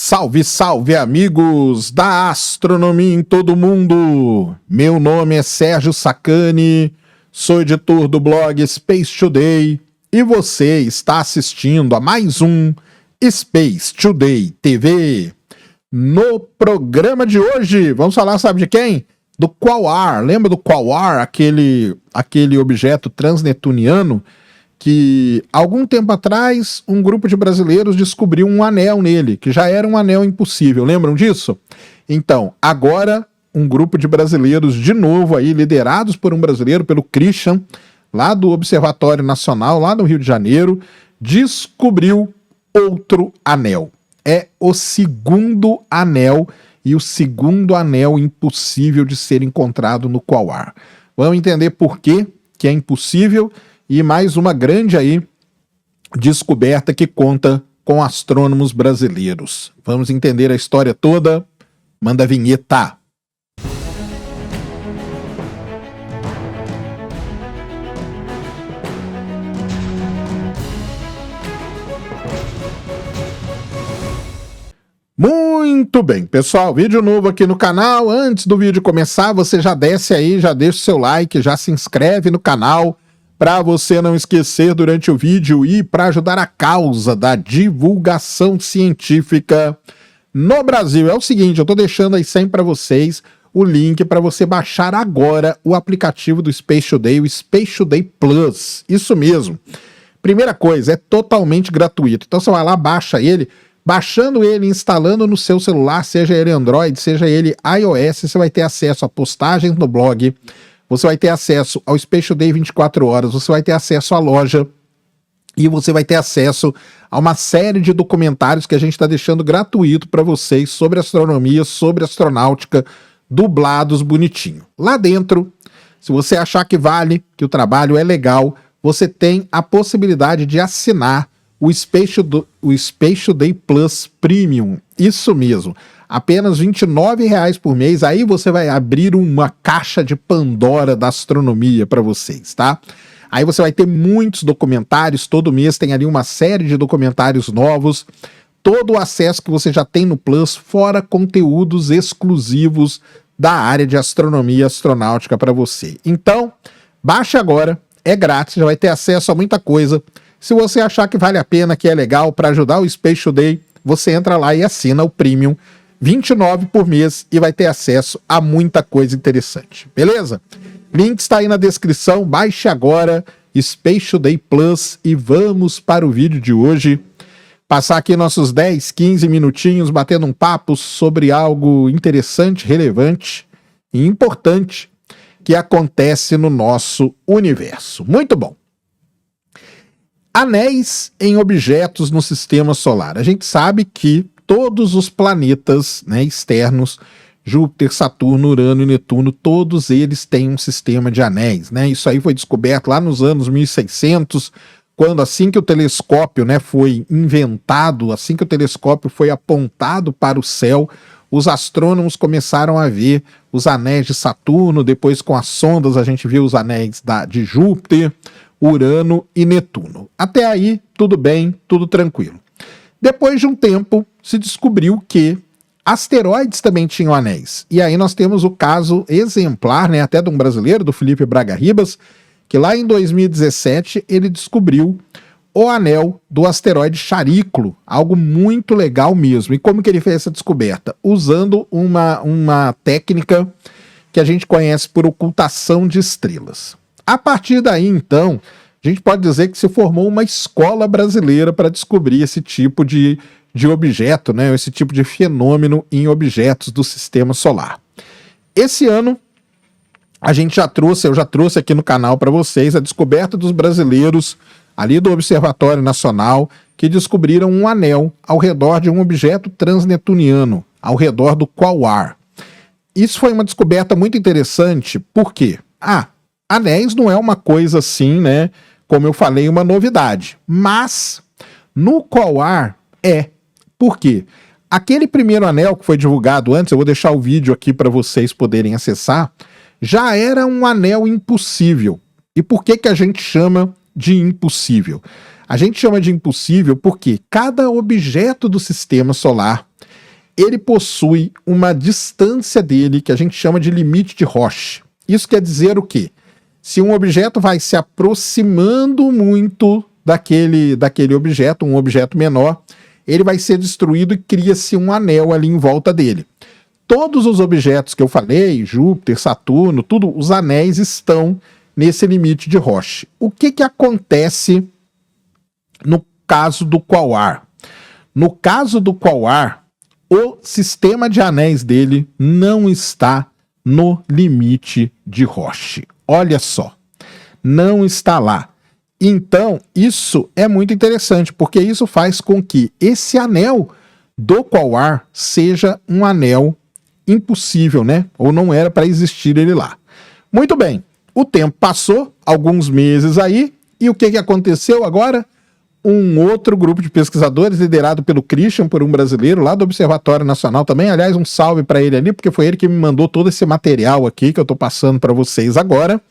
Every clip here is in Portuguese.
Salve, salve, amigos da astronomia em todo mundo! Meu nome é Sérgio Sacani, sou editor do blog Space Today e você está assistindo a mais um Space Today TV. No programa de hoje, vamos falar, sabe de quem? Do Quasar. Lembra do Quasar, aquele objeto transnetuniano que algum tempo atrás um grupo de brasileiros descobriu um anel nele, que já era um anel impossível, lembram disso? Então, agora um grupo de brasileiros de novo aí, liderados por um brasileiro, pelo Christian, lá do Observatório Nacional, lá no Rio de Janeiro, descobriu outro anel. É o segundo anel e o segundo anel impossível de ser encontrado no Quasar. Vamos entender por que é impossível. E mais uma grande aí descoberta que conta com astrônomos brasileiros. Vamos entender a história toda? Manda a vinheta. Muito bem, pessoal, vídeo novo aqui no canal. Antes do vídeo começar, você já desce aí, já deixa o seu like, já se inscreve no canal, para você não esquecer durante o vídeo e para ajudar a causa da divulgação científica no Brasil. É o seguinte, eu estou deixando aí sempre para vocês o link para você baixar agora o aplicativo do Space Today, o Space Today Plus. Isso mesmo. Primeira coisa, é totalmente gratuito. Então você vai lá, baixa ele. Baixando ele, instalando no seu celular, seja ele Android, seja ele iOS, você vai ter acesso a postagens no blog, você vai ter acesso ao Space Today 24 horas, você vai ter acesso à loja e você vai ter acesso a uma série de documentários que a gente está deixando gratuito para vocês sobre astronomia, sobre astronáutica, dublados bonitinho. Lá dentro, se você achar que vale, que o trabalho é legal, você tem a possibilidade de assinar o Space Today Plus Premium. Isso mesmo. Apenas R$ 29,00 por mês, aí você vai abrir uma caixa de Pandora da astronomia para vocês, tá? Aí você vai ter muitos documentários, todo mês tem ali uma série de documentários novos, todo o acesso que você já tem no Plus, fora conteúdos exclusivos da área de astronomia e astronáutica para você. Então, baixe agora, é grátis, já vai ter acesso a muita coisa. Se você achar que vale a pena, que é legal para ajudar o Space Today, você entra lá e assina o Premium, R$ 29,00 por mês e vai ter acesso a muita coisa interessante, beleza? Link está aí na descrição, baixe agora Space Today Plus e vamos para o vídeo de hoje. Passar aqui nossos 10, 15 minutinhos batendo um papo sobre algo interessante, relevante e importante que acontece no nosso universo. Muito bom. Anéis em objetos no sistema solar. A gente sabe que todos os planetas, né, externos, Júpiter, Saturno, Urano e Netuno, todos eles têm um sistema de anéis, né? Isso aí foi descoberto lá nos anos 1600, quando assim que o telescópio, né, foi inventado, assim que o telescópio foi apontado para o céu, os astrônomos começaram a ver os anéis de Saturno, depois com as sondas a gente viu os anéis de Júpiter, Urano e Netuno. Até aí, tudo bem, tudo tranquilo. Depois de um tempo, se descobriu que asteroides também tinham anéis. E aí nós temos o caso exemplar, né, até de um brasileiro, do Felipe Braga Ribas, que lá em 2017 ele descobriu o anel do asteroide Chariclo, algo muito legal mesmo. E como que ele fez essa descoberta? Usando uma técnica que a gente conhece por ocultação de estrelas. A partir daí, então, a gente pode dizer que se formou uma escola brasileira para descobrir esse tipo de objeto, né, esse tipo de fenômeno em objetos do sistema solar. Esse ano, eu já trouxe aqui no canal para vocês a descoberta dos brasileiros ali do Observatório Nacional que descobriram um anel ao redor de um objeto transnetuniano, ao redor do Quasar. Isso foi uma descoberta muito interessante, por quê? Anéis não é uma coisa assim, né, como eu falei, uma novidade, mas no Quasar é. Por quê? Aquele primeiro anel que foi divulgado antes, eu vou deixar o vídeo aqui para vocês poderem acessar, já era um anel impossível. E por que a gente chama de impossível? A gente chama de impossível porque cada objeto do sistema solar ele possui uma distância dele que a gente chama de limite de Roche. Isso quer dizer o quê? Se um objeto vai se aproximando muito daquele objeto, um objeto menor, ele vai ser destruído e cria-se um anel ali em volta dele. Todos os objetos que eu falei, Júpiter, Saturno, tudo, os anéis estão nesse limite de Roche. O que acontece no caso do Quasar? No caso do Quasar, o sistema de anéis dele não está no limite de Roche. Olha só, não está lá. Então, isso é muito interessante, porque isso faz com que esse anel do Quasar seja um anel impossível, né? Ou não era para existir ele lá. Muito bem, o tempo passou, alguns meses aí, e o que aconteceu agora? Um outro grupo de pesquisadores, liderado pelo Christian, por um brasileiro, lá do Observatório Nacional também, aliás, um salve para ele ali, porque foi ele que me mandou todo esse material aqui, que eu estou passando para vocês agora,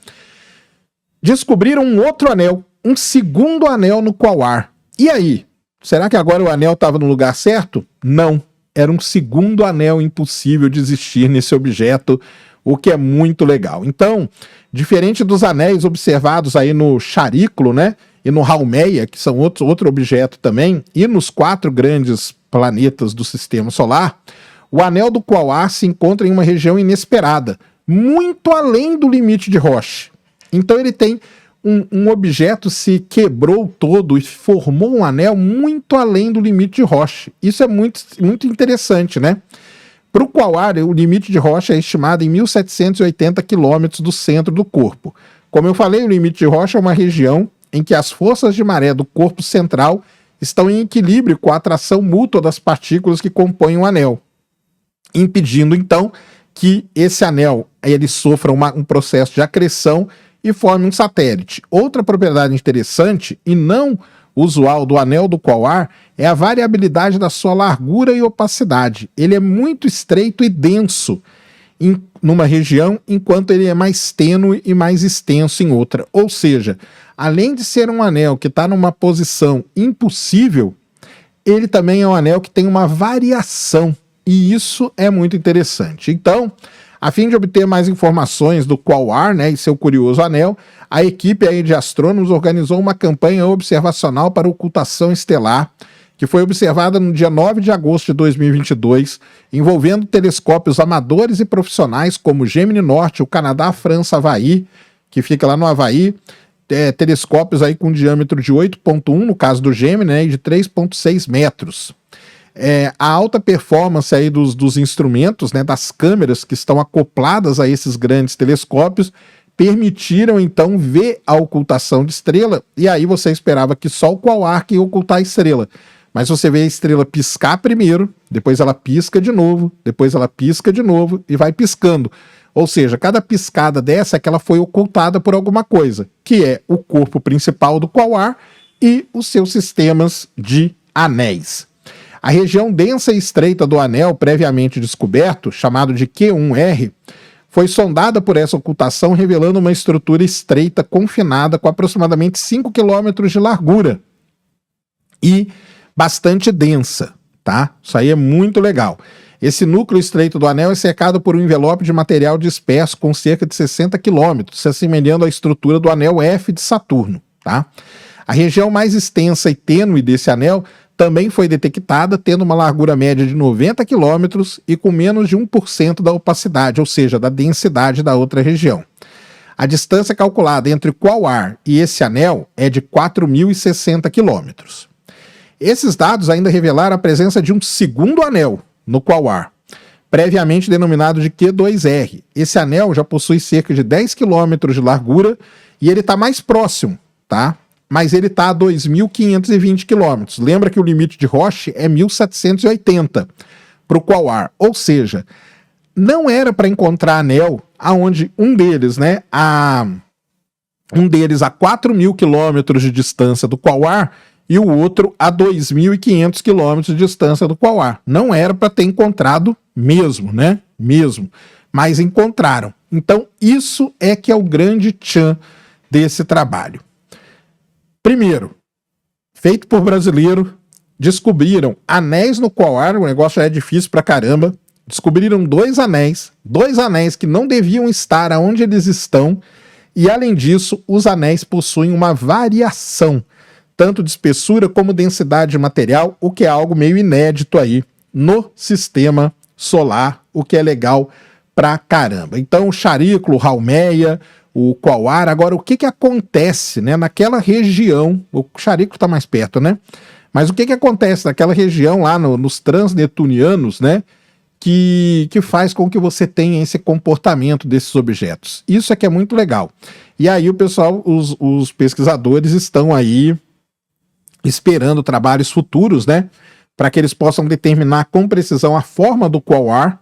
descobriram um outro anel, um segundo anel no Quasar. E aí? Será que agora o anel estava no lugar certo? Não. Era um segundo anel impossível de existir nesse objeto, o que é muito legal. Então, diferente dos anéis observados aí no Charículo, né? E no Haumea, que são outro objeto também, e nos 4 grandes planetas do Sistema Solar, o anel do Quasar se encontra em uma região inesperada, muito além do limite de Roche. Então ele tem um objeto se quebrou todo e formou um anel muito além do limite de Roche. Isso é muito, muito interessante, né? Para o Quasar, o limite de Roche é estimado em 1.780 quilômetros do centro do corpo. Como eu falei, o limite de Roche é uma região em que as forças de maré do corpo central estão em equilíbrio com a atração mútua das partículas que compõem o anel, impedindo então que esse anel ele sofra um processo de acreção e forme um satélite. Outra propriedade interessante e não usual do anel do Quasar é a variabilidade da sua largura e opacidade. Ele é muito estreito e denso numa região, enquanto ele é mais tênue e mais extenso em outra. Ou seja, além de ser um anel que está numa posição impossível, ele também é um anel que tem uma variação, e isso é muito interessante. Então, a fim de obter mais informações do Quasar, né, e seu curioso anel, a equipe aí de astrônomos organizou uma campanha observacional para ocultação estelar, que foi observada no dia 9 de agosto de 2022, envolvendo telescópios amadores e profissionais como Gemini Norte, o Canadá, França, Havaí, que fica lá no Havaí, telescópios aí com diâmetro de 8,1, no caso do Gemini, né, e de 3,6 metros. A alta performance aí dos instrumentos, né, das câmeras que estão acopladas a esses grandes telescópios, permitiram então ver a ocultação de estrela, e aí você esperava que só o Quasar que ia ocultar a estrela. Mas você vê a estrela piscar primeiro, depois ela pisca de novo, depois ela pisca de novo e vai piscando. Ou seja, cada piscada dessa é que ela foi ocultada por alguma coisa, que é o corpo principal do Quasar e os seus sistemas de anéis. A região densa e estreita do anel previamente descoberto, chamado de Q1R, foi sondada por essa ocultação, revelando uma estrutura estreita confinada com aproximadamente 5 km de largura e bastante densa, tá? Isso aí é muito legal. Esse núcleo estreito do anel é cercado por um envelope de material disperso com cerca de 60 km, se assemelhando à estrutura do anel F de Saturno, tá? A região mais extensa e tênue desse anel também foi detectada, tendo uma largura média de 90 km e com menos de 1% da opacidade, ou seja, da densidade da outra região. A distância calculada entre o Quasar e esse anel é de 4.060 km. Esses dados ainda revelaram a presença de um segundo anel no Quasar, previamente denominado de Q2R. Esse anel já possui cerca de 10 km de largura e ele está mais próximo, tá? Mas ele está a 2.520 km. Lembra que o limite de Roche é 1.780 para o Quasar. Ou seja, não era para encontrar anel aonde um deles, né, a 4.000 km de distância do Quasar e o outro a 2.500 km de distância do Quasar. Não era para ter encontrado mesmo, né? Mesmo. Mas encontraram. Então, isso é que é o grande tchan desse trabalho. Primeiro, feito por brasileiro, descobriram anéis no Quaoar, o negócio já é difícil pra caramba. Descobriram dois anéis que não deviam estar aonde eles estão, e além disso, os anéis possuem uma variação, tanto de espessura como densidade de material, o que é algo meio inédito aí no sistema solar, o que é legal pra caramba. Então, o Charículo, Haumea, o Quaoar, agora o que acontece, né, naquela região, o Charículo tá mais perto, né? Mas o que acontece naquela região lá nos transneptunianos, né, que faz com que você tenha esse comportamento desses objetos? Isso é que é muito legal. E aí o pessoal, os pesquisadores estão aí esperando trabalhos futuros, né, para que eles possam determinar com precisão a forma do Quaoar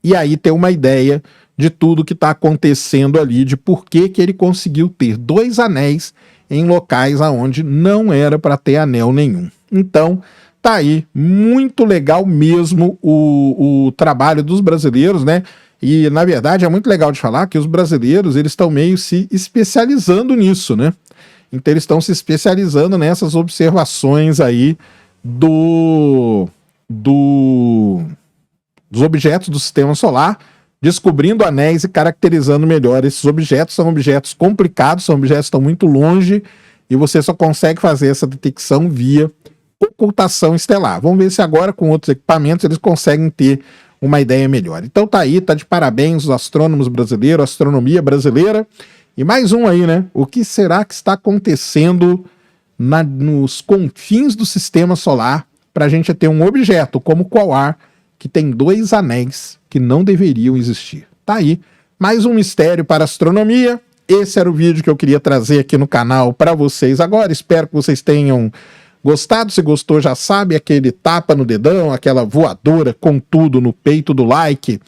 e aí ter uma ideia de tudo que está acontecendo ali, de por que ele conseguiu ter dois anéis em locais aonde não era para ter anel nenhum. Então, tá aí, muito legal mesmo o trabalho dos brasileiros, né? E, na verdade, é muito legal de falar que os brasileiros, eles estão meio se especializando nisso, né? Então, eles estão se especializando nessas observações aí dos objetos do sistema solar, descobrindo anéis e caracterizando melhor esses objetos. São objetos complicados, são objetos que estão muito longe, e você só consegue fazer essa detecção via ocultação estelar. Vamos ver se agora com outros equipamentos eles conseguem ter uma ideia melhor. Então tá aí, tá de parabéns os astrônomos brasileiros, a astronomia brasileira. E mais um aí, né? O que será que está acontecendo nos confins do sistema solar para a gente ter um objeto como o Quaoar, que tem dois anéis que não deveriam existir? Tá aí, mais um mistério para a astronomia. Esse era o vídeo que eu queria trazer aqui no canal para vocês agora. Espero que vocês tenham gostado. Se gostou, já sabe, aquele tapa no dedão, aquela voadora com tudo no peito do like.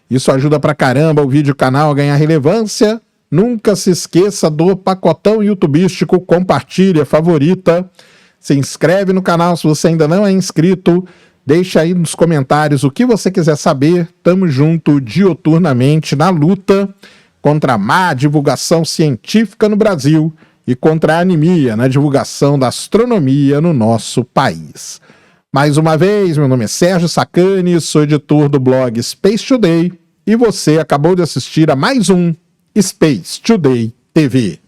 Isso ajuda pra caramba o vídeo, o canal a ganhar relevância. Nunca se esqueça do pacotão youtubístico, compartilha, favorita, se inscreve no canal se você ainda não é inscrito. Deixa aí nos comentários o que você quiser saber. Tamo junto dioturnamente na luta contra a má divulgação científica no Brasil e contra a anemia na divulgação da astronomia no nosso país. Mais uma vez, meu nome é Sérgio Sacani, sou editor do blog Space Today e você acabou de assistir a mais um Space Today TV.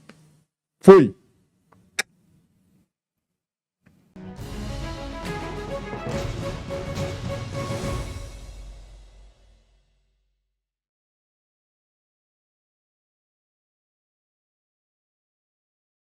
Fui!